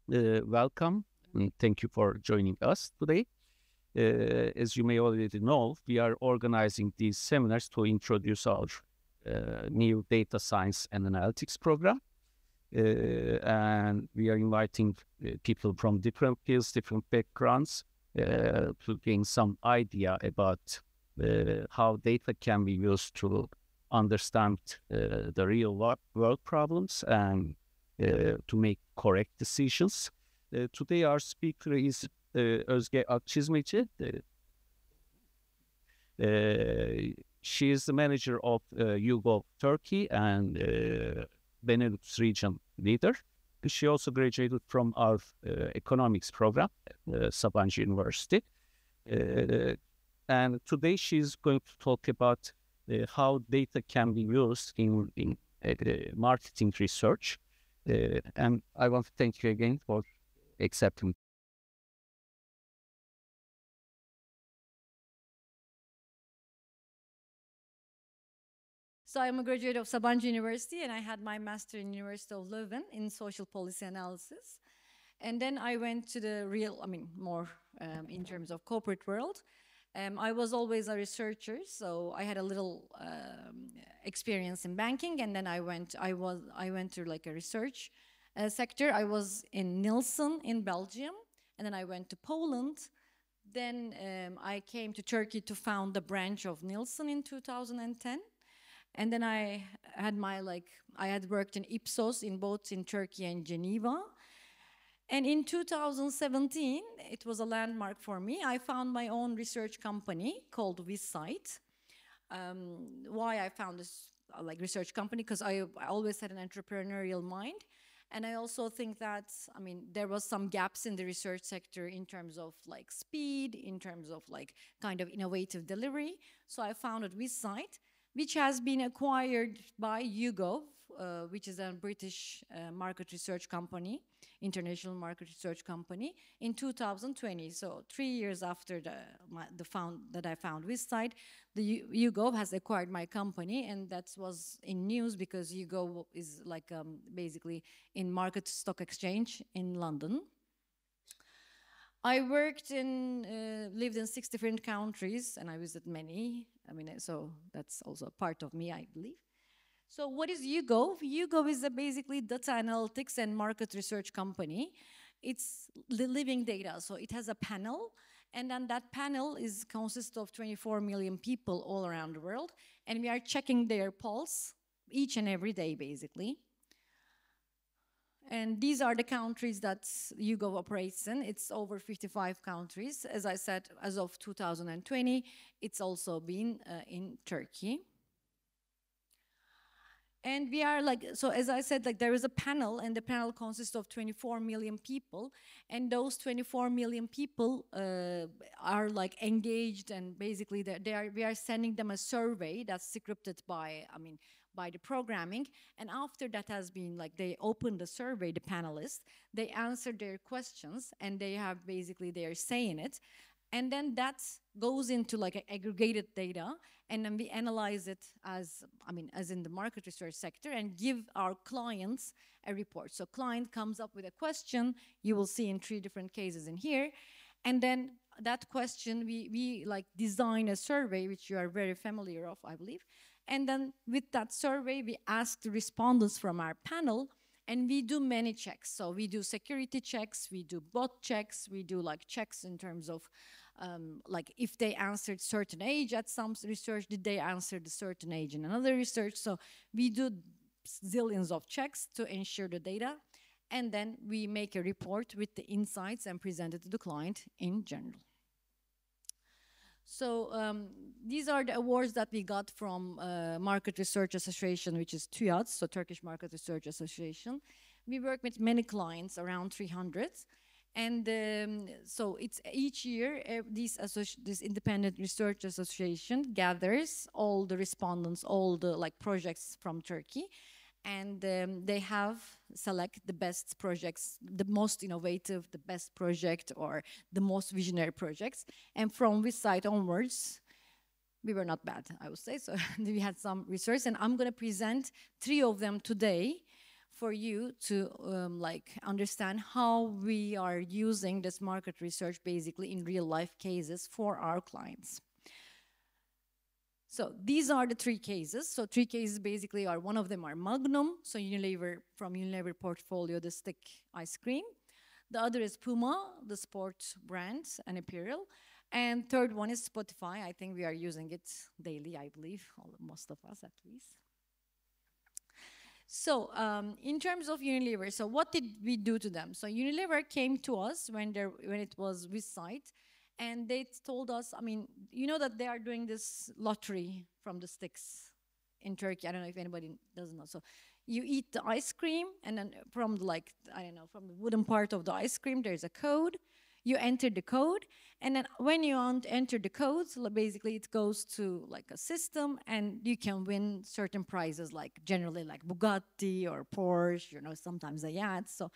welcome and thank you for joining us today. As you may already know, we are organizing these seminars to introduce our new data science and analytics program. And we are inviting people from different fields, different backgrounds to gain some idea about how data can be used to understand the real world problems and to make correct decisions. Today our speaker is Özge Akçizmeci. She is the manager of YouGov Turkey and BeNeLux region leader. She also graduated from our economics program at Sabancı University. And today she's going to talk about how data can be used in marketing research. And I want to thank you again for accepting. So I'm a graduate of Sabancı University, and I had my master in University of Leuven in social policy analysis. And then I went to the more in terms of corporate world. I was always a researcher, so I had a little experience in banking, and then I went to like a research sector. I was in Nielsen in Belgium, and then I went to Poland. Then I came to Turkey to found the branch of Nielsen in 2010. And then I had worked in Ipsos in both in Turkey and Geneva. And in 2017, it was a landmark for me. I found my own research company called WizSite. Why I found this research company? Because I always had an entrepreneurial mind. And I also think that, there was some gaps in the research sector in terms of speed, in terms of kind of innovative delivery. So I founded WizSite, which has been acquired by YouGov, which is a British market research company, international market research company, in 2020. So 3 years after that I found WizSite, the YouGov has acquired my company, and that was in news because YouGov is basically in market stock exchange in London. I lived in 6 different countries, and I visited many. So that's also a part of me, I believe. So what is YouGov? YouGov is basically data analytics and market research company. It's living data, so it has a panel, and then that panel consists of 24 million people all around the world, and we are checking their pulse each and every day, basically. And these are the countries that YouGov operates in. It's over 55 countries. As I said, as of 2020, it's also been in Turkey. And we are so as I said, there is a panel, and the panel consists of 24 million people. And those 24 million people are engaged, and basically we are sending them a survey that's scripted by the programming. And after that has been they open the survey, the panelists, they answer their questions, and they have basically they're saying it. And then that goes into aggregated data, and then we analyze it as in the market research sector, and give our clients a report. So client comes up with a question, you will see in 3 different cases in here, and then that question, we design a survey, which you are very familiar of, I believe. And then with that survey, we ask the respondents from our panel, and we do many checks. So we do security checks, we do bot checks, we do checks in terms of if they answered certain age at some research, did they answer the certain age in another research? So we do zillions of checks to ensure the data, and then we make a report with the insights and present it to the client in general. So these are the awards that we got from Market Research Association, which is TÜYAD, so Turkish Market Research Association. We work with many clients, around 300. And so it's each year, this independent research association gathers all the respondents, all the projects from Turkey, and they select the best projects, the most innovative, the best project, or the most visionary projects. And from WizSite onwards, we were not bad, I would say. So we had some research, and I'm going to present 3 of them today for you to like understand how we are using this market research basically in real life cases for our clients. So these are the three cases. So three cases basically are, one of them are Magnum, so Unilever, from Unilever portfolio, the stick ice cream. The other is Puma, the sports brand and apparel. And third one is Spotify. I think we are using it daily, I believe, most of us at least. So in terms of Unilever, so what did we do to them? So Unilever came to us when it was with site, and they told us, I mean, you know that they are doing this lottery from the sticks in Turkey. I don't know if anybody doesn't know. So you eat the ice cream, and then from like, I don't know, from the wooden part of the ice cream, there's a code. You enter the code, and then when you enter the code, so basically it goes to like a system, and you can win certain prizes, like generally like Bugatti or Porsche, you know, sometimes a yacht. So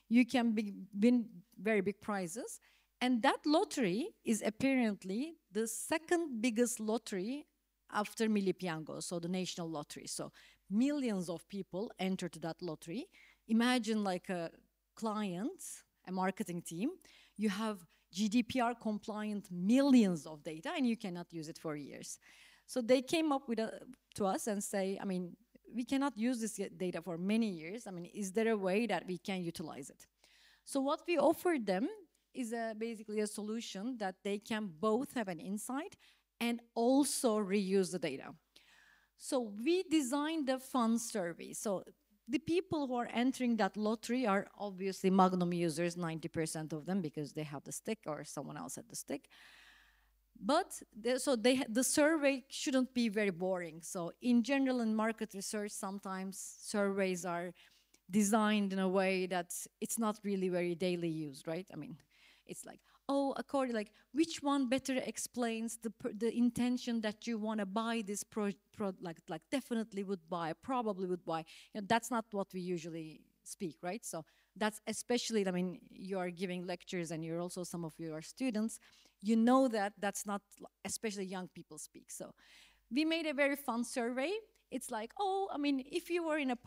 you can win very big prizes. And that lottery is apparently the second biggest lottery after Milli Piyango, so the national lottery. So millions of people enter to that lottery. Imagine like a client, a marketing team, you have GDPR compliant millions of data and you cannot use it for years. So they came up with to us and say, I mean, we cannot use this data for many years. I mean, is there a way that we can utilize it? So what we offered them is basically a solution that they can both have an insight and also reuse the data. So we designed a fun survey. So the people who are entering that lottery are obviously Magnum users, 90% of them, because they have the stick or someone else had the stick. But the survey shouldn't be very boring. So in general, in market research, sometimes surveys are designed in a way that it's not really very daily used, right? I mean, it's like, oh, according, like, which one better explains the intention that you want to buy this like definitely would buy, probably would buy. You know, that's not what we usually speak, right? So that's especially, I mean, you are giving lectures and you're also, some of you are students, you know that that's not, especially young people speak. So we made a very fun survey. It's like, oh, I mean, if you were in a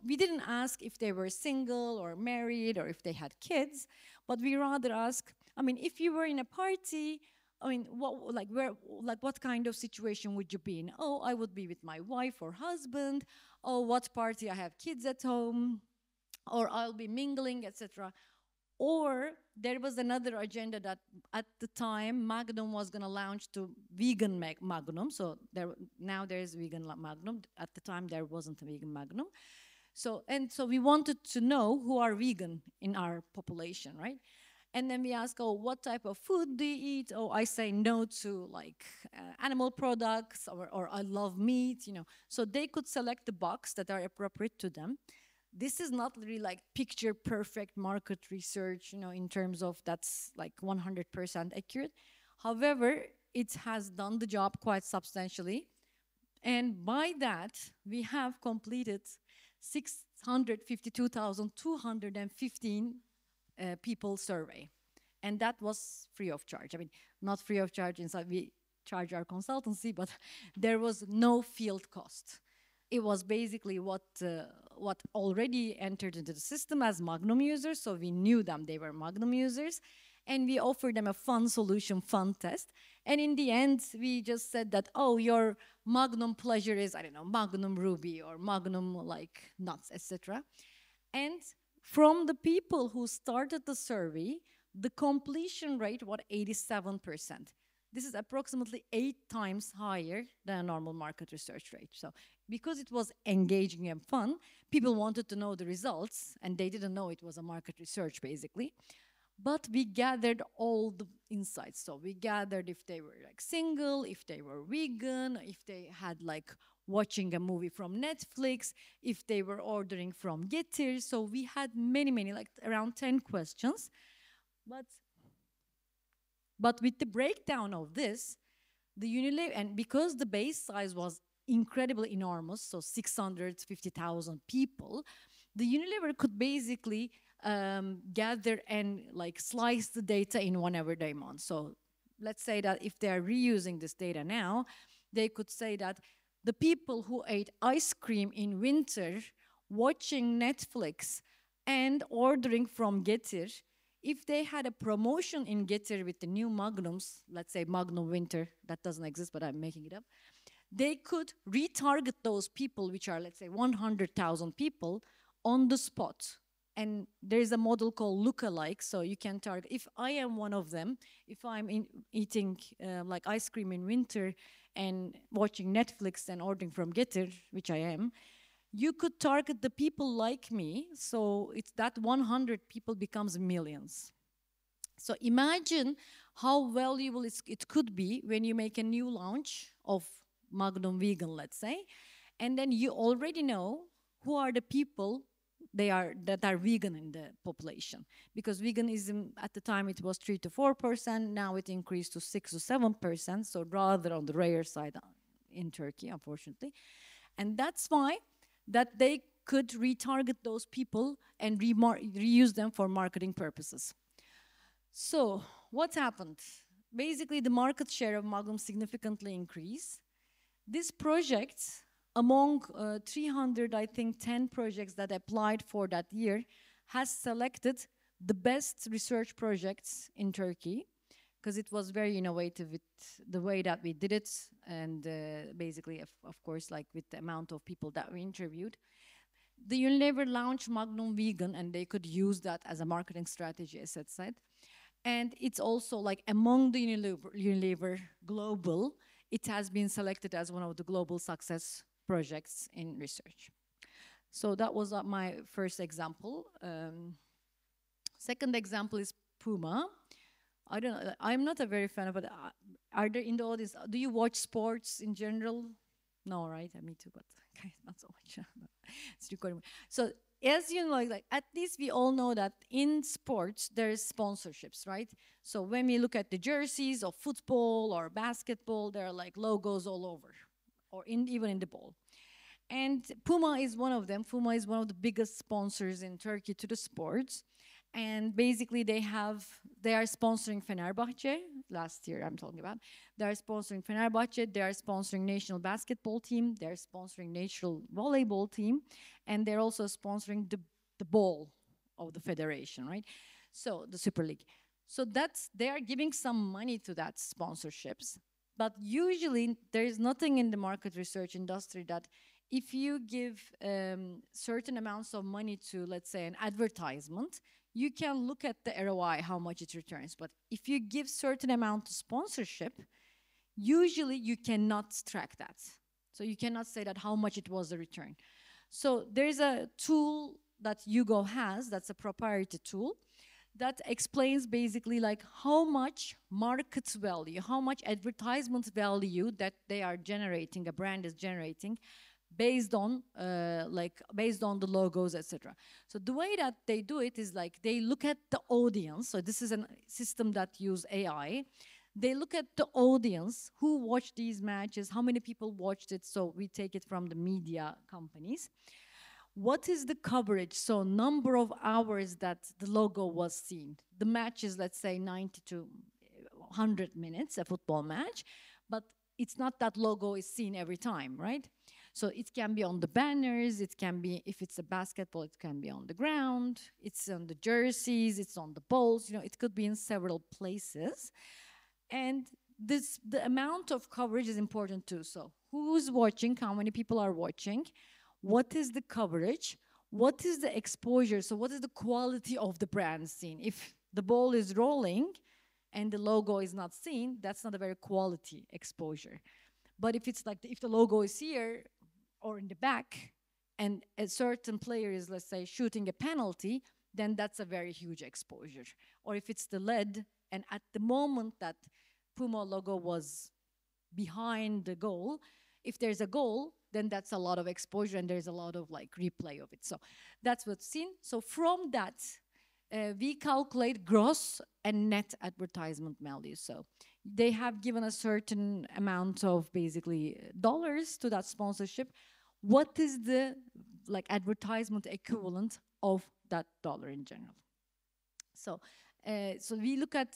we didn't ask if they were single or married or if they had kids, but we rather ask, I mean, if you were in a party, I mean, what kind of situation would you be in? Oh, I would be with my wife or husband. Oh, what party? I have kids at home, or I'll be mingling, etc. Or there was another agenda that at the time Magnum was going to launch to vegan Magnum. So now there's vegan Magnum. At the time there wasn't a vegan Magnum. So we wanted to know who are vegan in our population, right? And then we ask, oh, what type of food do you eat? Oh, I say no to like animal products, or I love meat, you know. So they could select the box that are appropriate to them. This is not really like picture perfect market research, you know, in terms of that's like 100% accurate. However, it has done the job quite substantially. And by that, we have completed 652,215 people survey. And that was free of charge. I mean, not free of charge inside, we charge our consultancy, but there was no field cost. It was basically what already entered into the system as Magnum users, so we knew them, they were Magnum users, and we offered them a fun solution, fun test. And in the end, we just said that, oh, your Magnum pleasure is, I don't know, Magnum Ruby or Magnum like nuts, etc. And from the people who started the survey, the completion rate was 87%. This is approximately 8 times higher than a normal market research rate. So because it was engaging and fun, people wanted to know the results, and they didn't know it was a market research, basically. But we gathered all the insights. So we gathered if they were like single, if they were vegan, if they had like watching a movie from Netflix, if they were ordering from Getir. So we had many, like around 10 questions. But with the breakdown of this, the Unilever, and because the base size was incredibly enormous, so 650,000 people, the Unilever could basically gather and like slice the data in whenever they want. So let's say that if they are reusing this data now, they could say that the people who ate ice cream in winter watching Netflix and ordering from Getir, if they had a promotion in Getir with the new Magnums, let's say Magnum Winter, that doesn't exist, but I'm making it up, they could retarget those people, which are, let's say, 100,000 people, on the spot. And there's a model called lookalike, so you can target. If I am one of them, if I'm eating like ice cream in winter and watching Netflix and ordering from Getir, which I am, you could target the people like me, so it's that 100 people becomes millions. So imagine how valuable it could be when you make a new launch of Magnum Vegan, let's say, and then you already know who are the people that are vegan in the population. Because veganism, at the time, it was 3 to 4%, now it increased to 6 to 7%, so rather on the rare side in Turkey, unfortunately. And that's why that they could retarget those people and reuse them for marketing purposes. So what happened? Basically, the market share of Magnum significantly increased. This project, among 300, I think, 10 projects that applied for that year, has selected the best research projects in Turkey, because it was very innovative with the way that we did it, and basically, of course, like with the amount of people that we interviewed. The Unilever launched Magnum Vegan, and they could use that as a marketing strategy, as I said. And it's also like among the Unilever Global, it has been selected as one of the global success projects in research. So that was my first example. Second example is Puma. I don't know, I'm not a very fan of it. Are there in the audience, do you watch sports in general? No, right? Me too, but okay, not so much. It's recording. So as you know, like at least we all know that in sports there is sponsorships, right? So when we look at the jerseys of football or basketball, there are like logos all over, or even in the ball. And Puma is one of them. Puma is one of the biggest sponsors in Turkey to the sports. And basically they are sponsoring Fenerbahce, last year I'm talking about. They are sponsoring Fenerbahce, they are sponsoring national basketball team, they're sponsoring national volleyball team, and they're also sponsoring the ball of the federation, right? So the Super League. So they are giving some money to that sponsorships, but usually there is nothing in the market research industry that if you give certain amounts of money to, let's say, an advertisement, you can look at the ROI, how much it returns. But if you give certain amount to sponsorship, usually you cannot track that. So you cannot say that how much it was the return. So there's a tool that YouGov has, that's a proprietary tool, that explains basically like how much market value, how much advertisement value that they are generating, a brand is generating, based on the logos, etc. So the way that they do it is like they look at the audience. So this is a system that use AI. They look at the audience, who watched these matches, how many people watched it. So we take it from the media companies. What is the coverage? So number of hours that the logo was seen. The match is, let's say, 90 to 100 minutes, a football match, but it's not that logo is seen every time, right? So it can be on the banners, it can be, if it's a basketball, it can be on the ground, it's on the jerseys, it's on the balls, you know, it could be in several places. And the amount of coverage is important too. So who's watching, how many people are watching, what is the coverage, what is the exposure, so what is the quality of the brand seen? If the ball is rolling and the logo is not seen, that's not a very quality exposure. But if it's like, if the logo is here or in the back, and a certain player is, let's say, shooting a penalty, then that's a very huge exposure. Or if it's the lead, and at the moment that Puma logo was behind the goal, if there's a goal, then that's a lot of exposure, and there's a lot of like replay of it. So that's what's seen. So from that, we calculate gross and net advertisement value. So they have given a certain amount of basically dollars to that sponsorship. What is the like advertisement equivalent of that dollar in general? So so we look at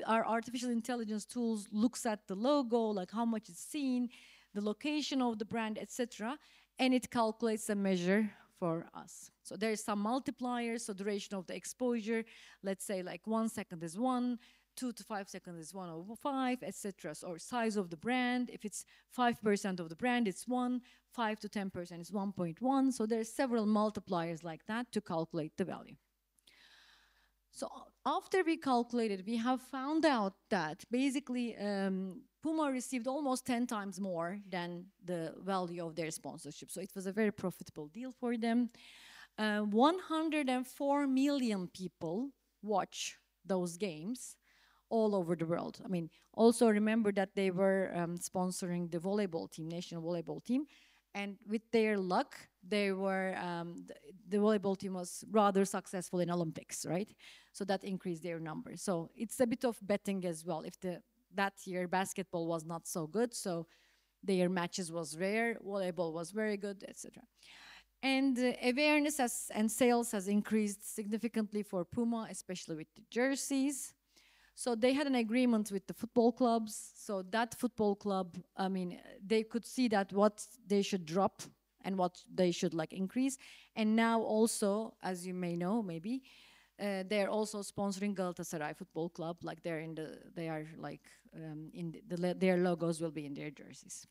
our artificial intelligence tools, looks at the logo, like how much it's seen, the location of the brand, etc., and it calculates a measure for us. So there's some multipliers, so duration of the exposure, let's say like 1 second is 1, 2 to 5 seconds is 1/5, etc. Or size of the brand, if it's 5% of the brand, it's 1, 5 to 10% is 1.1. So there's several multipliers like that to calculate the value. So after we calculated, we have found out that basically Puma received almost 10 times more than the value of their sponsorship. So it was a very profitable deal for them. 104 million people watch those games all over the world. I mean, also remember that they were sponsoring the volleyball team, national volleyball team. And with their luck, they were, the volleyball team was rather successful in Olympics, right? So that increased their numbers. So it's a bit of betting as well. If that year basketball was not so good, so their matches was rare, volleyball was very good, etc. And awareness and sales has increased significantly for Puma, especially with the jerseys. So they had an agreement with the football clubs. So that football club, I mean, they could see that what they should drop and what they should like increase. And now also, as you may know, maybe, they're also sponsoring Galatasaray Football Club. Like their logos will be in their jerseys.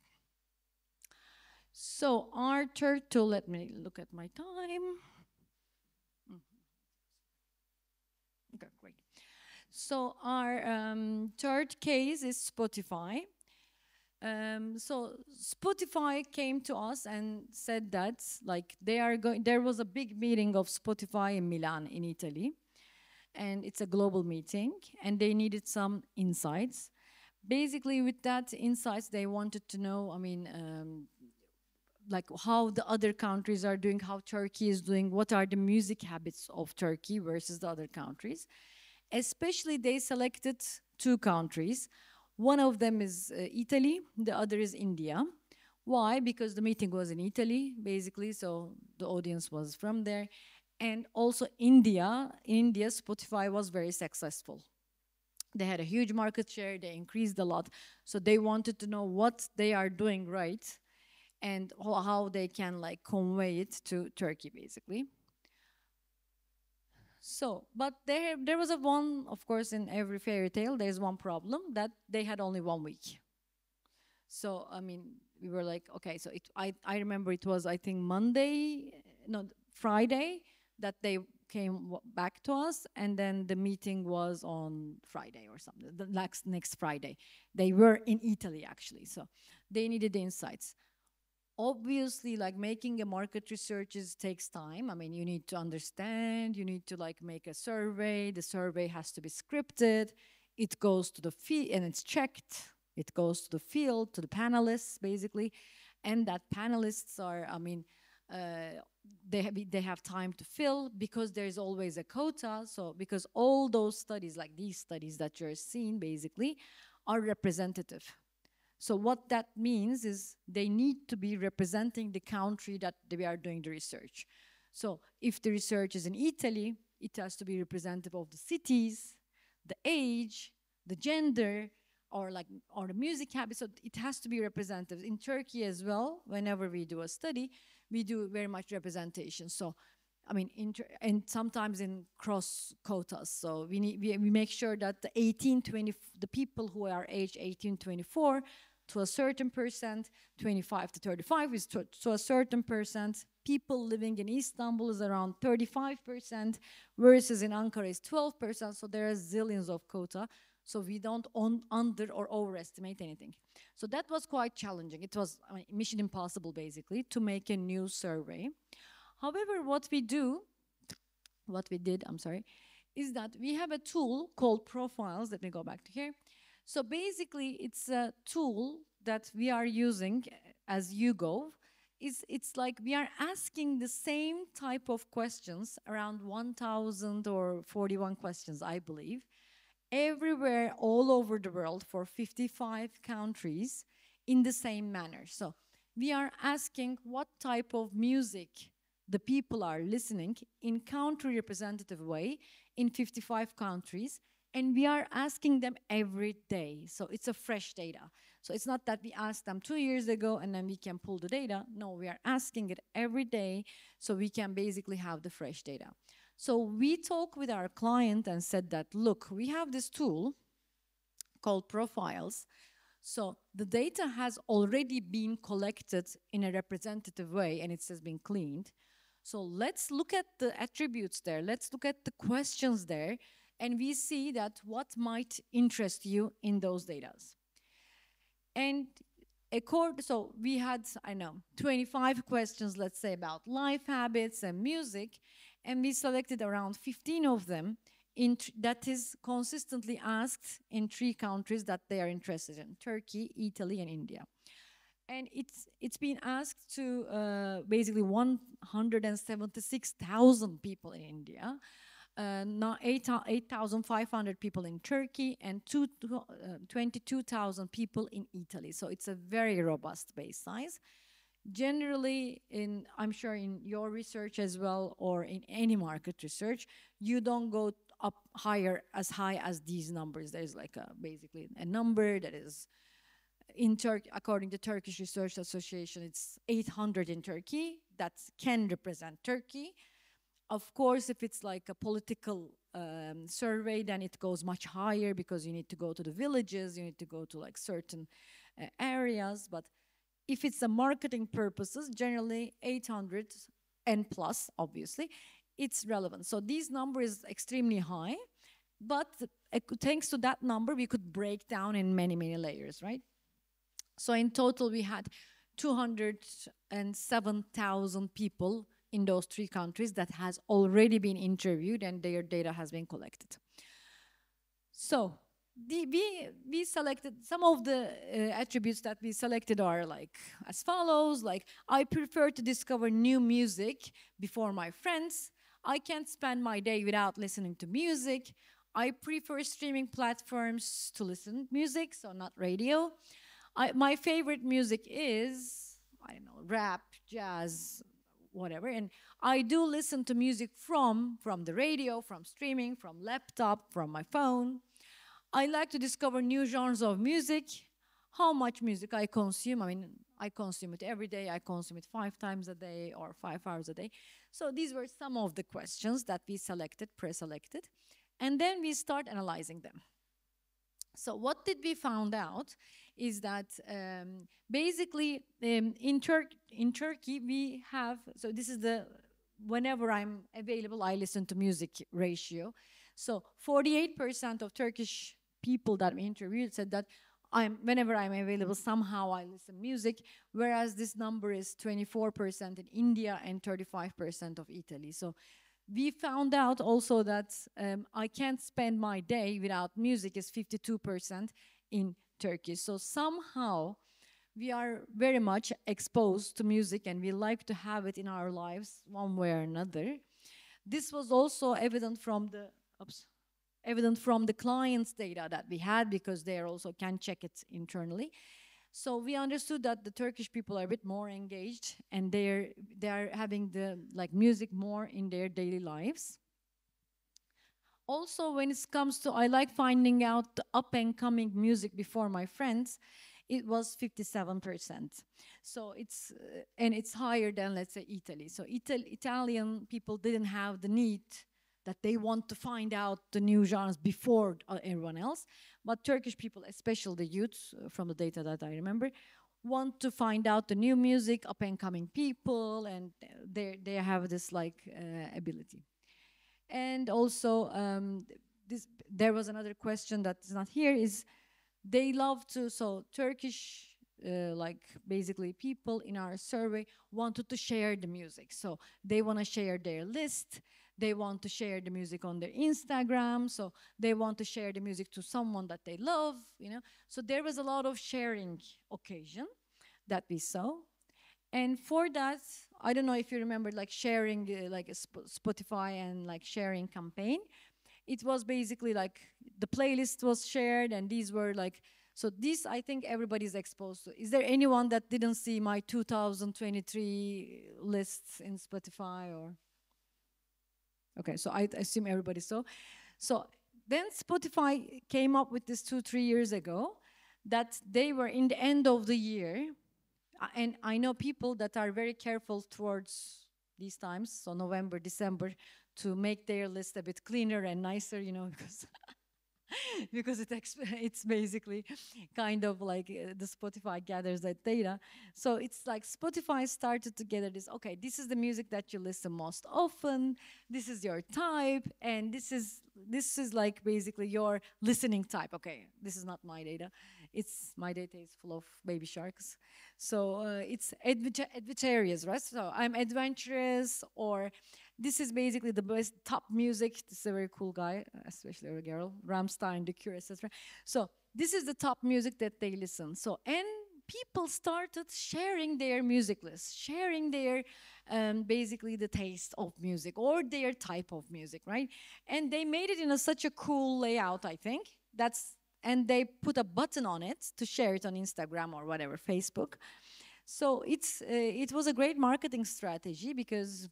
So our third tool, let me look at my time. Okay, great. So our third case is Spotify. So Spotify came to us and said that like there was a big meeting of Spotify in Milan in Italy, and it's a global meeting, and they needed some insights. Basically with that insights, they wanted to know, I mean, like how the other countries are doing, how Turkey is doing, what are the music habits of Turkey versus the other countries. Especially they selected 2 countries. One of them is Italy, the other is India. Why? Because the meeting was in Italy, basically, so the audience was from there. And also India, Spotify was very successful. They had a huge market share, they increased a lot. So they wanted to know what they are doing right and how they can like convey it to Turkey, basically. So, but there was one, of course, in every fairy tale, there's one problem, that they had only 1 week. So, I mean, we were like, okay, so I remember it was, I think, Friday, that they came back to us, and then the meeting was on Friday or something, the next Friday. They were in Italy, actually, so they needed the insights. Obviously, like making a market research takes time. I mean, you need to understand, you need to like make a survey. The survey has to be scripted. It goes to the field and it's checked. It goes to the field, to the panelists, basically. And that panelists are, I mean, they have time to fill because there's always a quota. So because all those studies, like these studies that you're seeing, basically, are representative. So what that means is they need to be representing the country that they are doing the research. So if the research is in Italy, it has to be representative of the cities, the age, the gender, or the music habits. So it has to be representative. In Turkey as well, whenever we do a study, we do very much representation. So I mean, and sometimes in cross quotas. So we make sure that the people who are aged 18-24 to a certain percent, 25 to 35 is to a certain percent. People living in Istanbul is around 35%, versus in Ankara is 12%. So there are zillions of quota. So we don't under or overestimate anything. So that was quite challenging. It was, I mean, mission impossible, basically, to make a new survey. However, what we did, is that we have a tool called Profiles. Let me go back to here. So basically, it's a tool that we are using as YouGov. It's like we are asking the same type of questions, around 1,000 or 41 questions, I believe, everywhere, all over the world, for 55 countries in the same manner. So we are asking what type of music the people are listening in country representative way in 55 countries, And we are asking them every day. So it's a fresh data. So it's not that we asked them 2 years ago and then we can pull the data. No, we are asking it every day so we can basically have the fresh data. So we talked with our client and said that, look, we have this tool called profiles. So the data has already been collected in a representative way and it has been cleaned. So let's look at the attributes there. Let's look at the questions there. And we see that what might interest you in those data. And so we had, I know, 25 questions, let's say, about life habits and music. And we selected around 15 of them that is consistently asked in 3 countries that they are interested in: Turkey, Italy, and India. And it's been asked to basically 176,000 people in India, 8,500 people in Turkey, and 22,000 people in Italy. So it's a very robust base size. Generally, I'm sure in your research as well, or in any market research, you don't go up as high as these numbers. There's like basically a number that is in Turkey, according to Turkish Research Association, it's 800 in Turkey that can represent Turkey. Of course, if it's like a political survey, then it goes much higher because you need to go to the villages, you need to go to like certain areas. But if it's a marketing purposes, generally 800 and plus, obviously, it's relevant. So this number is extremely high, but thanks to that number, we could break down in many, many layers, right? So in total, we had 207,000 people in those 3 countries that has already been interviewed and their data has been collected. So we selected some of the attributes that we selected are like as follows, like I prefer to discover new music before my friends. I can't spend my day without listening to music. I prefer streaming platforms to listen to music, so not radio. My favorite music is, I don't know, rap, jazz, whatever. And I do listen to music from the radio, from streaming, from laptop, from my phone. I like to discover new genres of music. How much music I consume. I mean, I consume it every day. I consume it 5 times a day or 5 hours a day. So these were some of the questions that we pre-selected. And then we start analyzing them. So what did we found out is that basically in Turkey we have, so this is the whenever I'm available I listen to music ratio. So 48% of Turkish people that we interviewed said that whenever I'm available somehow I listen music, whereas this number is 24% in India and 35% of Italy. So we found out also that I can't spend my day without music is 52% in Turkey. So somehow we are very much exposed to music and we like to have it in our lives one way or another. This was also evident from the client's data that we had because they also can check it internally. So we understood that the Turkish people are a bit more engaged and they are having the music more in their daily lives. Also, when it comes to I like finding out the up and coming music before my friends, it was 57%. So it's higher than, let's say, Italy. So Italian people didn't have the need that they want to find out the new genres before everyone else. But Turkish people, especially the youth, from the data that I remember, want to find out the new music, up-and-coming people, and they have this ability. And also, there was another question that is not here, is they love to, so Turkish, basically people in our survey wanted to share the music. So they want to share their list. They want to share the music on their Instagram. So they want to share the music to someone that they love, So there was a lot of sharing occasion that we saw. And for that, I don't know if you remember sharing a Spotify and sharing campaign. It was basically the playlist was shared and these were so this I think everybody's exposed to. Is there anyone that didn't see my 2023 lists in Spotify or? Okay, so I assume everybody saw. So then Spotify came up with this 2-3 years ago, that they were in the end of the year, and I know people that are very careful towards these times, so November, December, to make their list a bit cleaner and nicer, you know, because because it's basically kind of like the Spotify gathers that data. So it's like Spotify started to gather this, okay, this is the music that you listen most often, this is your type, and this is like basically your listening type. Okay, this is not my data. My data is full of baby sharks. So it's adventurous, right? So I'm adventurous, or this is basically the best top music. This is a very cool guy, especially a girl, Rammstein, The Cure, etc. So this is the top music that they listen. So, and people started sharing their music list, sharing their basically the taste of music or their type of music, right? And they made it in such a cool layout, I think. And they put a button on it to share it on Instagram or whatever, Facebook. So it was a great marketing strategy, because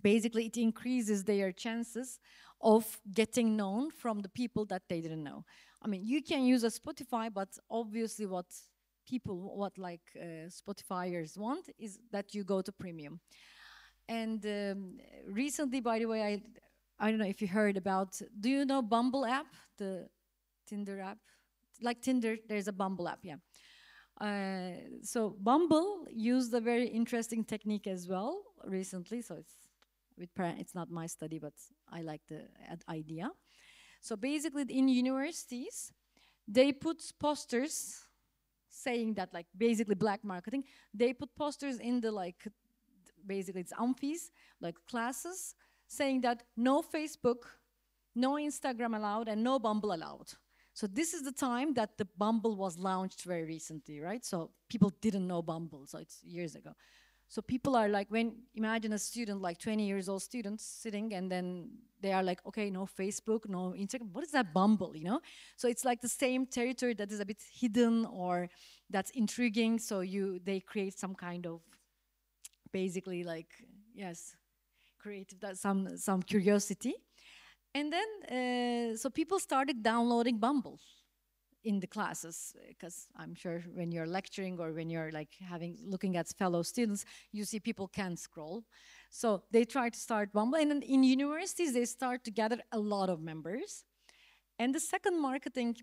basically it increases their chances of getting known from the people that they didn't know. I mean, you can use a Spotify, but obviously what Spotifyers want is that you go to premium. And recently, by the way, I don't know if you heard about, do you know Bumble app, the Tinder app? Like Tinder, there's a Bumble app, yeah. So Bumble used a very interesting technique as well recently, so it's not my study, but I like the idea. So basically in universities, they put posters saying that, like basically black marketing, they put posters in the basically it's amphis, like classes, saying that no Facebook, no Instagram allowed, and no Bumble allowed. So this is the time that the Bumble was launched very recently, right? So people didn't know Bumble, so it's years ago. So people are like, imagine a student, like 20 years old students sitting, and then they are like, okay, no Facebook, no Instagram, what is that Bumble, you know? So it's like the same territory that is a bit hidden or that's intriguing, so they create some kind of, basically like, yes, create some curiosity. And then, so people started downloading Bumble in the classes, because I'm sure when you're lecturing or when you're like looking at fellow students, you see people can scroll. So they try to start Bumble, and then in universities they start to gather a lot of members. And the second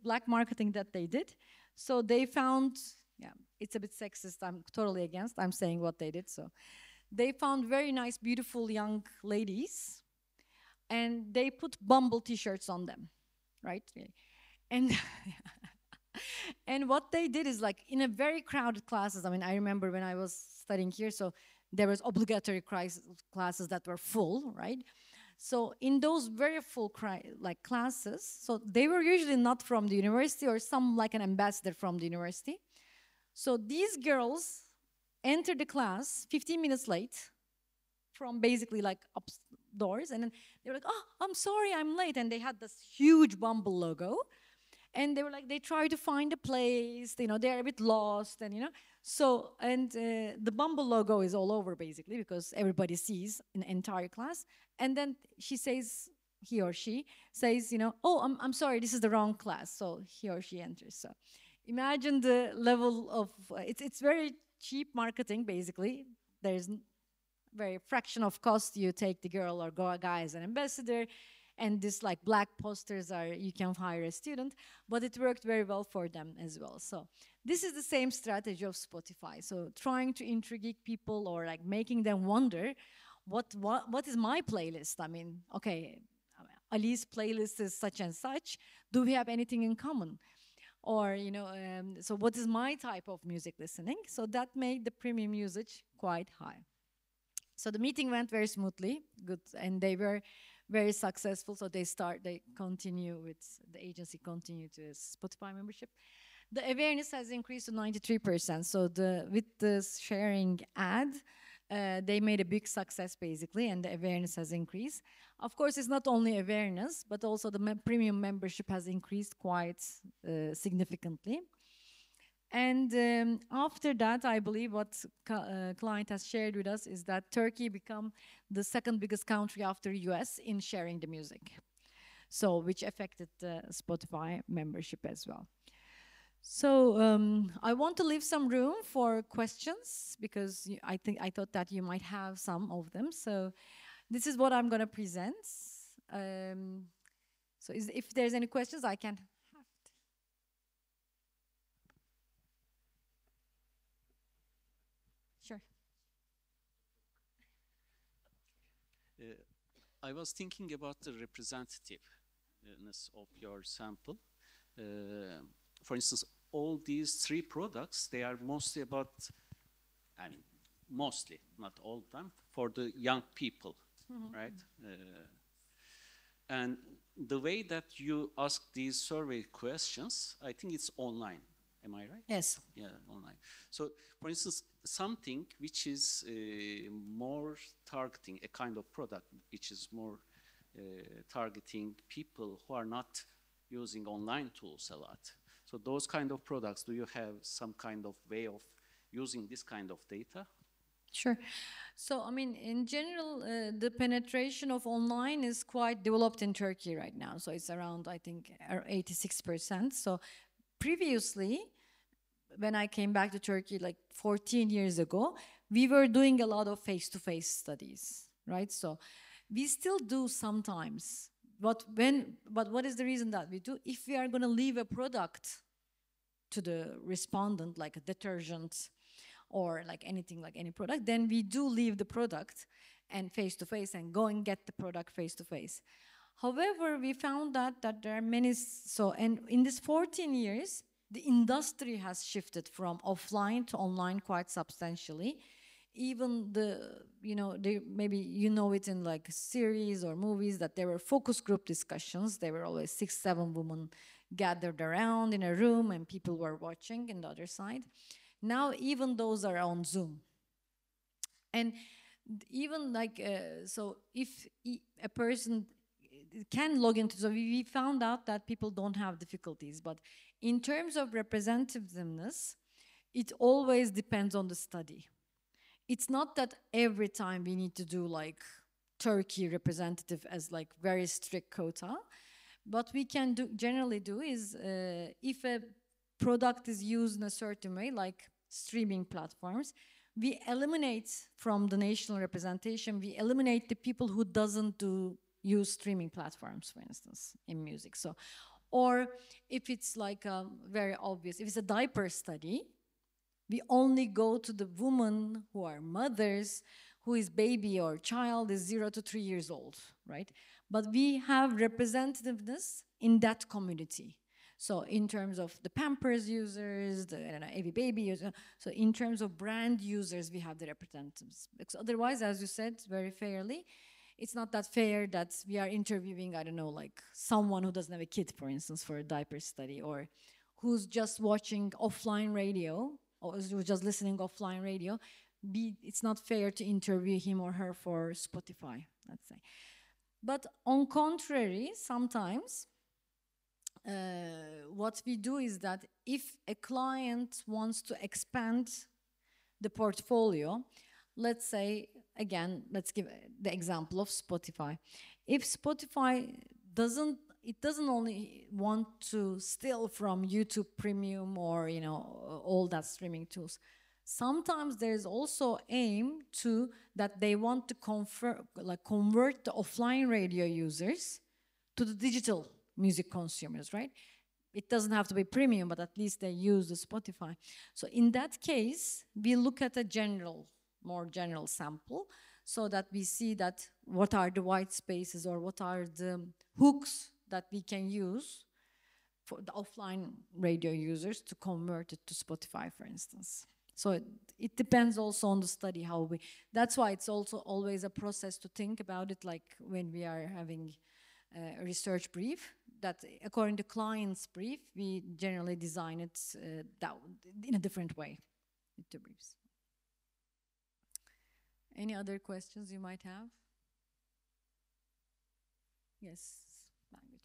black marketing that they did, so they found, yeah, it's a bit sexist, I'm totally against, I'm saying what they did. So they found very nice, beautiful young ladies, and they put Bumble t-shirts on them, right? And and what they did is, like, in a very crowded classes, I mean, I remember when I was studying here, so there was obligatory classes that were full, right? So in those very full classes, so they were usually not from the university or some like an ambassador from the university. So these girls entered the class 15 minutes late from basically like updoors, and then they were like, oh, I'm sorry, I'm late. And they had this huge Bumble logo. And they were like, they try to find a place, you know, they're a bit lost, and, you know. So, and the Bumble logo is all over, basically, because everybody sees in the entire class. And then he or she says, you know, oh, I'm sorry, this is the wrong class. So he or she enters. So imagine the level of, it's very cheap marketing, basically. There's very fraction of cost. You take the girl or guy as an ambassador, and this like black posters you can hire a student, but it worked very well for them as well. So this is the same strategy of Spotify. So trying to intrigue people, or like making them wonder, what is my playlist? I mean, okay, Ali's playlist is such and such. Do we have anything in common? Or, you know, so what is my type of music listening? So that made the premium usage quite high. So the meeting went very smoothly, good, and they were very successful. So the agency continued to Spotify membership. The awareness has increased to 93%. So with the sharing ad, they made a big success, basically, and the awareness has increased. Of course, it's not only awareness, but also the premium membership has increased quite significantly. And after that, I believe what client has shared with us is that Turkey became the second biggest country after US in sharing the music. So which affected the Spotify membership as well. So I want to leave some room for questions because I thought that you might have some of them. So this is what I'm going to present. So if there's any questions, I can have it. Sure. I was thinking about the representativeness of your sample. For instance, all these three products, they are mostly about, I mean, mostly, not all the time, for the young people, right? And the way that you ask these survey questions, I think it's online. Am I right? Yes. Yeah, online. So, for instance, something which is more targeting a kind of product, which is more targeting people who are not using online tools a lot. So those kind of products, do you have some kind of way of using this kind of data? Sure. So, I mean, in general, the penetration of online is quite developed in Turkey right now. So it's around, I think, 86%. So previously, when I came back to Turkey like 14 years ago, we were doing a lot of face-to-face studies, right? So we still do sometimes. But what is the reason that we do? If we are going to leave a product to the respondent, like a detergent or like anything, like any product, then we do leave the product and face-to-face and go and get the product face-to-face. However, we found that there are many, and in this 14 years, the industry has shifted from offline to online quite substantially. Even maybe you know it in like series or movies that there were focus group discussions. There were always 6, 7 women gathered around in a room and people were watching in the other side. Now even those are on Zoom. And even like, so if a person can log into, so we found out that people don't have difficulties, but in terms of representativeness, it always depends on the study. It's not that every time we need to do like Turkey representative as like very strict quota. What we can generally do is if a product is used in a certain way, like streaming platforms, we eliminate from the national representation, we eliminate the people who doesn't use streaming platforms, for instance, in music. So, or if it's like very obvious, if it's a diaper study, we only go to the women who are mothers, who is baby or child is 0 to 3 years old, right? But we have representativeness in that community. So in terms of the Pampers users, the AV baby users, so in terms of brand users, we have the representatives. Because otherwise, as you said very fairly, it's not that fair that we are interviewing, I don't know, like someone who doesn't have a kid, for instance, for a diaper study, or who's just watching offline radio, or who's just listening offline radio. It's not fair to interview him or her for Spotify, let's say. But on contrary, sometimes what we do is that if a client wants to expand the portfolio, let's say, again, let's give the example of Spotify. If Spotify doesn't only want to steal from YouTube Premium or, all that streaming tools. Sometimes there's also aim to that they want to convert the offline radio users to the digital music consumers, right? It doesn't have to be premium, but at least they use the Spotify. So in that case, we look at a more general sample so that we see that what are the white spaces or what are the hooks that we can use for the offline radio users to convert it to Spotify, for instance. So it depends also on the study that's why it's also always a process to think about it, like when we are having a research brief, that according to client's brief, we generally design it in a different way, into briefs. Any other questions you might have? Yes, language.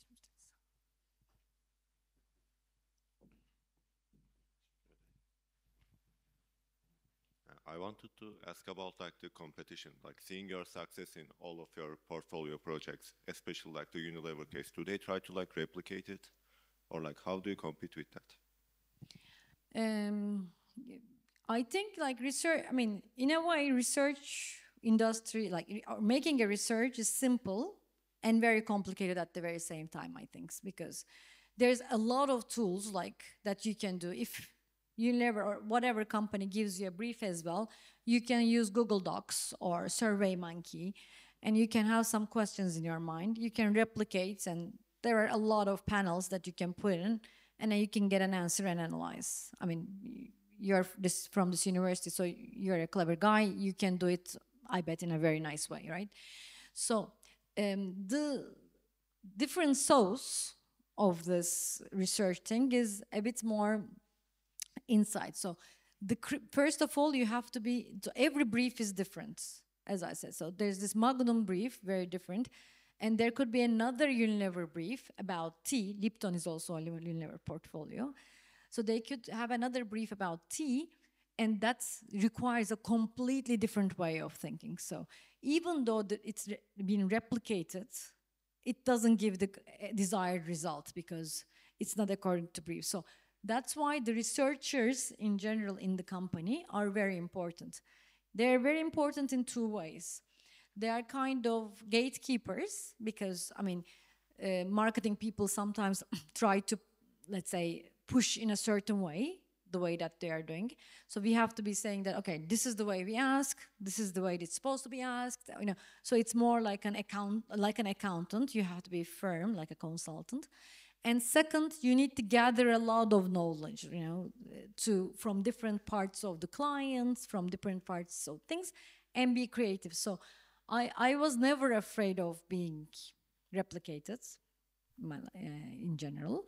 I wanted to ask about like the competition, like seeing your success in all of your portfolio projects, especially like the Unilever case. Do they try to like replicate it, or like how do you compete with that? I think like research, I mean, in a way, research industry, like making a research is simple and very complicated at the very same time, I think, because there's a lot of tools like that you can do. If Unilever or whatever company gives you a brief as well, you can use Google Docs or SurveyMonkey, and you can have some questions in your mind. You can replicate, and there are a lot of panels that you can put in, and then you can get an answer and analyze. I mean, you're from this university, so you're a clever guy. You can do it, I bet, in a very nice way, right? So the different source of this research thing is a bit more insight. So first of all, you have to be, so every brief is different, as I said. So there's this Magnum brief, very different. And there could be another Unilever brief about tea. Lipton is also a Unilever portfolio. So they could have another brief about tea, and that requires a completely different way of thinking. So even though it's been replicated, it doesn't give the desired result because it's not according to brief. So that's why the researchers in general in the company are very important. They're very important in two ways. They are kind of gatekeepers because, I mean, marketing people sometimes try to, let's say, push in a certain way, the way that they are doing. So we have to be saying that, okay, this is the way we ask, this is the way it's supposed to be asked, you know. So it's more like an accountant. You have to be firm, like a consultant. And second, you need to gather a lot of knowledge, you know, from different parts of the clients, from different parts of things, and be creative. So I was never afraid of being replicated in general,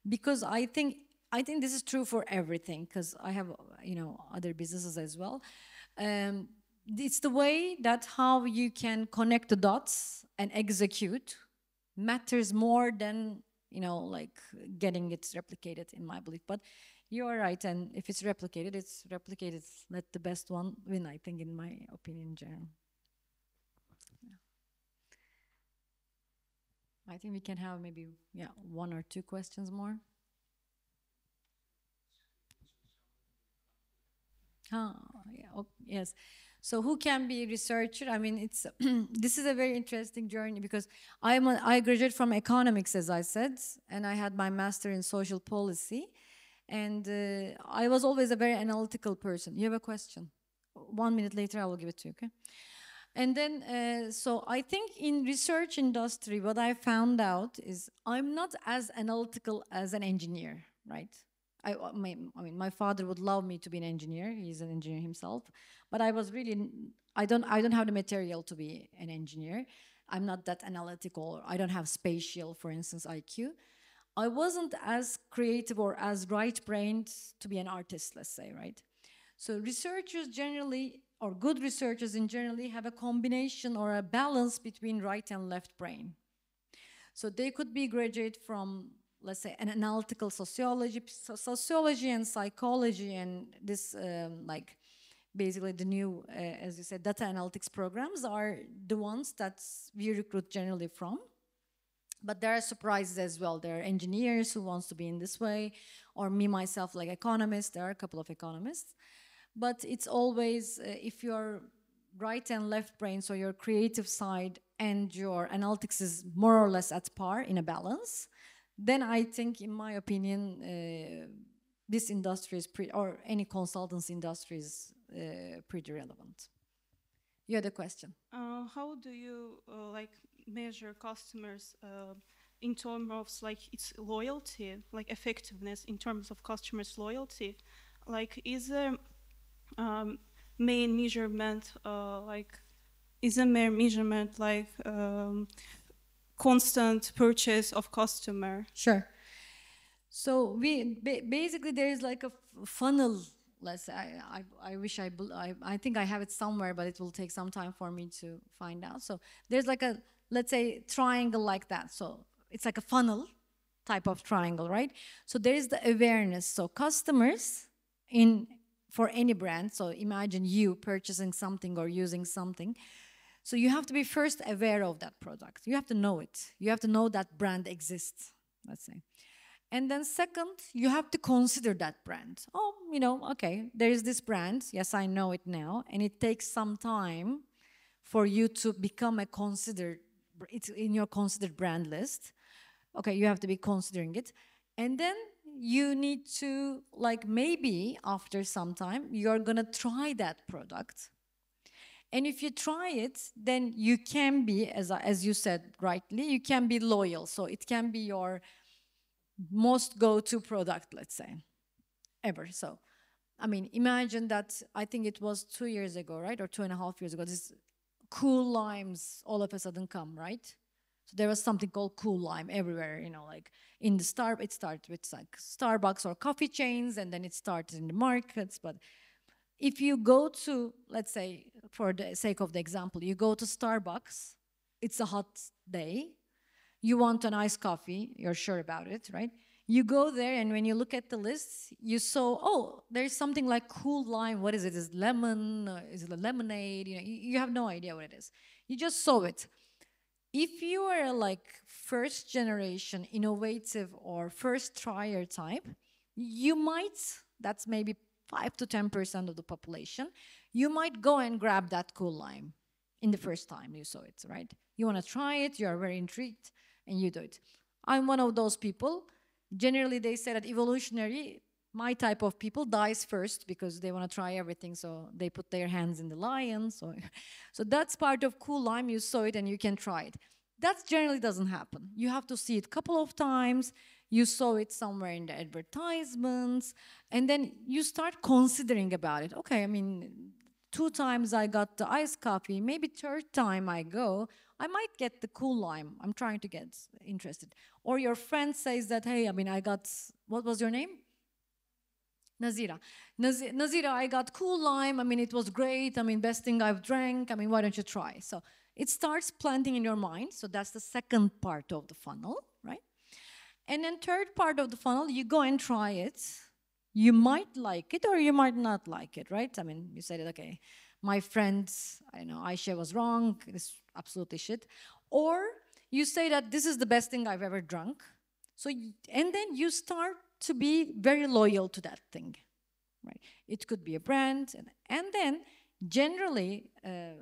because I think this is true for everything, because I have, you know, other businesses as well. It's the way that how you can connect the dots and execute matters more than, you know, like getting it replicated, in my belief. But you are right, and if it's replicated, it's replicated. Let the best one win, I think, in my opinion, in general. Yeah. I think we can have maybe, yeah, one or two questions more. Yeah, yes. So who can be a researcher? I mean, it's this is a very interesting journey, because I graduated from economics, as I said, and I had my master in social policy, and I was always a very analytical person. You have a question? 1 minute later, I will give it to you, okay? And then, so I think in research industry, what I found out is I'm not as analytical as an engineer, right? I mean, my father would love me to be an engineer. He's an engineer himself, but I was really, I don't have the material to be an engineer. I'm not that analytical. I don't have spatial, for instance, IQ. I wasn't as creative or as right-brained to be an artist, let's say, right? So researchers generally, or good researchers in generally, have a combination or a balance between right and left brain. So they could be graduate from, let's say, an analytical sociology and psychology, and this like basically the new, as you said, data analytics programs are the ones that we recruit generally from. But there are surprises as well. There are engineers who wants to be in this way, or me myself, like economists. There are a couple of economists. But it's always, if you're right and left brain, so your creative side and your analytics is more or less at par in a balance, then I think, in my opinion, this industry is or any consultancy industry is pretty relevant. You had a question. How do you like measure customers in terms of like its loyalty, like effectiveness in terms of customers' loyalty? Like, is there main measurement like constant purchase of customer? Sure. So we basically there is like a funnel. Let's say I wish I think I have it somewhere, but it will take some time for me to find out. So there's like a, let's say, triangle like that. So it's like a funnel type of triangle, right? So there is the awareness. So customers for any brand. So imagine you purchasing something or using something. So you have to be first aware of that product. You have to know it. You have to know that brand exists, let's say. And then second, you have to consider that brand. Oh, you know, okay, there is this brand. Yes, I know it now. And it takes some time for you to become a considered, it's in your considered brand list. Okay, you have to be considering it. And then you need to, like, maybe after some time, you're gonna try that product. And if you try it, then you can be, as you said rightly, you can be loyal. So it can be your most go-to product, let's say, ever. So, I mean, imagine that, I think it was 2 years ago, right? Or 2.5 years ago, this cool limes all of a sudden come, right? So there was something called cool lime everywhere, you know, like in the it started with like Starbucks or coffee chains, and then it started in the markets. But if you go to, let's say, for the sake of the example, you go to Starbucks, it's a hot day, you want an iced coffee, you're sure about it, right? You go there, and when you look at the list, you saw, oh, there's something like cool lime. What is it? Is it lemon? Is it a lemonade? You know, you have no idea what it is. You just saw it. If you are like first generation innovative or first trier type, you might, that's maybe 5 to 10% of the population, you might go and grab that cool lime in the first time you saw it, right? You want to try it, you are very intrigued, and you do it. I'm one of those people. Generally, they say that evolutionary, my type of people dies first because they want to try everything, so they put their hands in the lion. So that's part of cool lime. You saw it and you can try it. That generally doesn't happen. You have to see it a couple of times. You saw it somewhere in the advertisements, and then you start considering about it. Okay, I mean, 2 times I got the iced coffee, maybe 3rd time I go, I might get the cool lime. I'm trying to get interested. Or your friend says that, hey, I mean, I got, what was your name? Nazira. Nazira, I got cool lime. I mean, it was great. I mean, best thing I've drank. I mean, why don't you try? So it starts planting in your mind. So that's the second part of the funnel, right? And then 3rd part of the funnel, you go and try it. You might like it or you might not like it, right? I mean, you said it, okay, my friend, I know, Aisha was wrong, it's absolutely shit. Or you say that this is the best thing I've ever drunk. So, and then you start to be very loyal to that thing, right? It could be a brand. And then generally,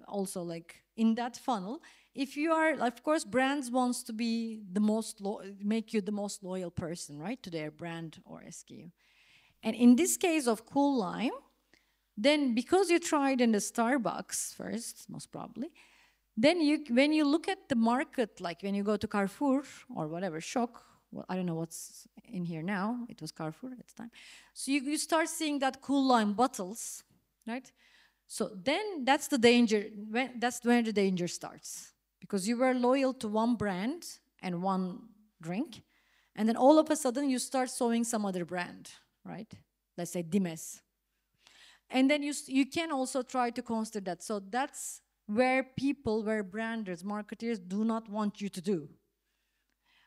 also like in that funnel, if you are, of course, brands wants to be the most, make you the most loyal person, right? To their brand or SKU. And in this case of cool lime, then because you tried in the Starbucks first, most probably, then when you look at the market, like when you go to Carrefour or whatever, Shock, well, I don't know what's in here now, it was Carrefour at the time. So you start seeing that cool lime bottles, right? So then that's the danger, that's where the danger starts. Because you were loyal to one brand and one drink, and then all of a sudden you start sowing some other brand, right? Let's say Dimes. And then you can also try to consider that. So that's where people, where branders, marketers do not want you to do.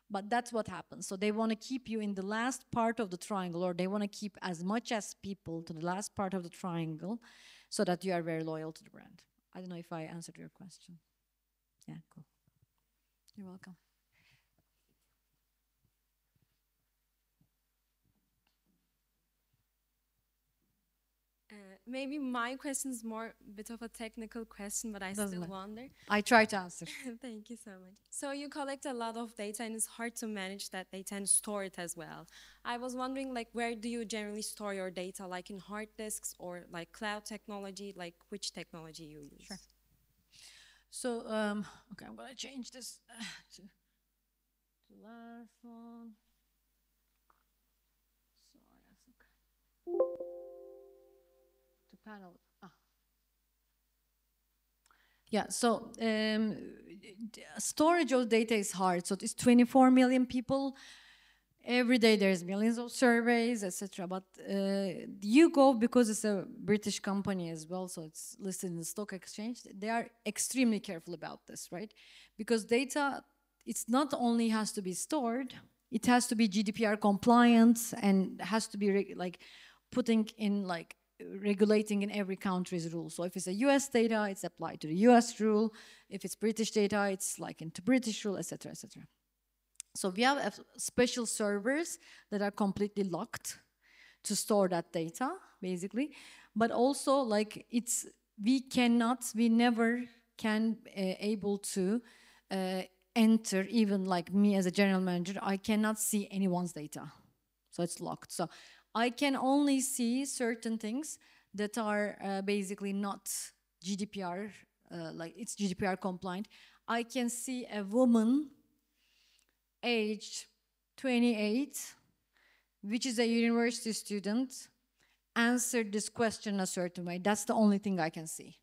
But that's what happens. So they want to keep you in the last part of the triangle, or they want to keep as much as people to the last part of the triangle so that you are very loyal to the brand. I don't know if I answered your question. Yeah, cool. You're welcome. Maybe my question is more a bit of a technical question, but I still wonder. I try to answer. Thank you so much. So you collect a lot of data, and it's hard to manage that data and store it as well. I was wondering, like, where do you generally store your data, like in hard disks or like cloud technology, like which technology you use? Sure. So, okay, I'm gonna change this to the last one. Sorry, that's okay. To panel. Yeah, so storage of data is hard. So it's 24 million people. Every day there's millions of surveys, etc. But YouGov, because it's a British company as well, so it's listed in the stock exchange, they are extremely careful about this, right? Because data, it's not only has to be stored, it has to be GDPR compliant and has to be like putting in like regulating in every country's rule. So if it's a US data, it's applied to the US rule. If it's British data, it's like into British rule, etc., etc. So we have special servers that are completely locked to store that data, basically. But also, like, we never can able to enter, even like me as a general manager, I cannot see anyone's data. So it's locked. So I can only see certain things that are basically not GDPR, like it's GDPR compliant. I can see a woman aged 28, which is a university student, answered this question a certain way. That's the only thing I can see.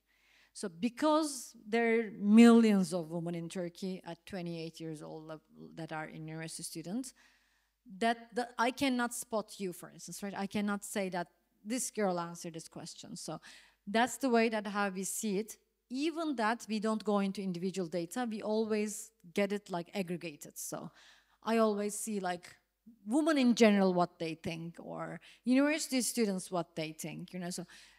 So because there are millions of women in Turkey at 28 years old that are university students, that I cannot spot you, for instance, right? I cannot say that this girl answered this question. So that's the way that how we see it. Even that we don't go into individual data, we always get it like aggregated. So I always see like women in general what they think, or university students what they think, you know.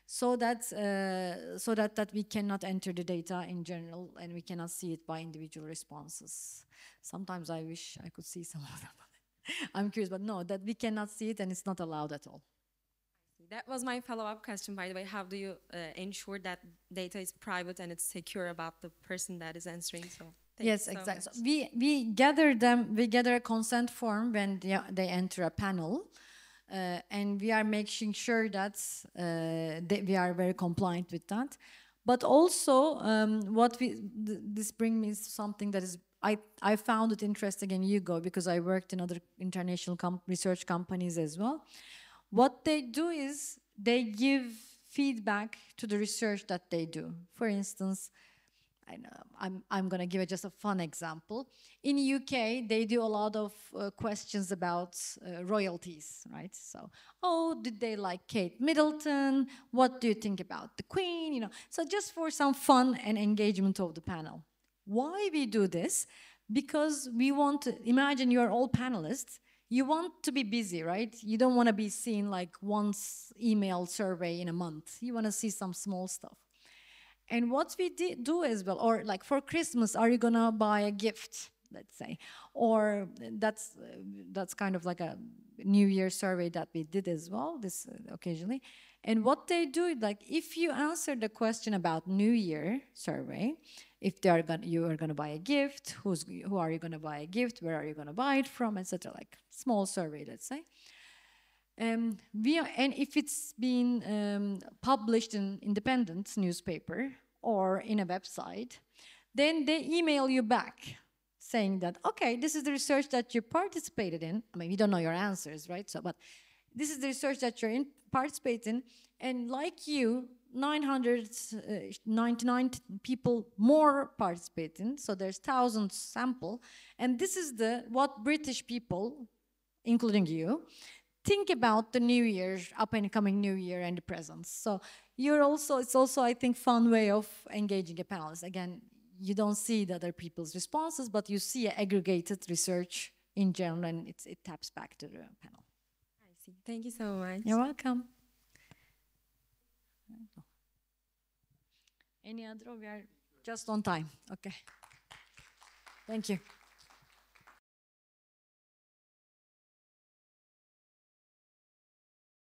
So that we cannot enter the data in general, and we cannot see it by individual responses. Sometimes I wish I could see some of them. I'm curious, but no, that we cannot see it, and it's not allowed at all. That was my follow-up question, by the way. How do you ensure that data is private and it's secure about the person that is answering? So yes, exactly. So we gather them. We gather a consent form when they enter a panel, and we are making sure that we are very compliant with that. But also, this brings me something that is I found it interesting in YouGov, because I worked in other international research companies as well. What they do is they give feedback to the research that they do. For instance, I'm going to give just a fun example. In UK, they do a lot of questions about royalties, right? So, oh, did they like Kate Middleton? What do you think about the Queen? You know, so just for some fun and engagement of the panel. Why we do this? Because we want to, imagine you're all panelists, you want to be busy, right? You don't want to be seeing like once email survey in a month. You want to see some small stuff. And what we do as well, or like for Christmas, are you gonna buy a gift, let's say? Or that's kind of like a New Year survey that we did as well, this occasionally. And what they do, like if you answer the question about New Year survey, if you are gonna buy a gift, who are you gonna buy a gift, where are you gonna buy it from, etc. Like small survey, let's say. And if it's been published in independent newspaper or in a website, then they email you back saying that, okay, this is the research that you participated in. I mean, we don't know your answers, right? So, but this is the research that you're participating in, and like you, 999 people more participating. So there's 1,000 sample, and this is what British people, including you, think about the New Year, up and coming New Year and the presents. So it's also, I think, fun way of engaging a panelist. Again, you don't see the other people's responses, but you see aggregated research in general, and it taps back to the panel. I see. Thank you so much. You're welcome. Any other? We are just on time. Okay. Thank you.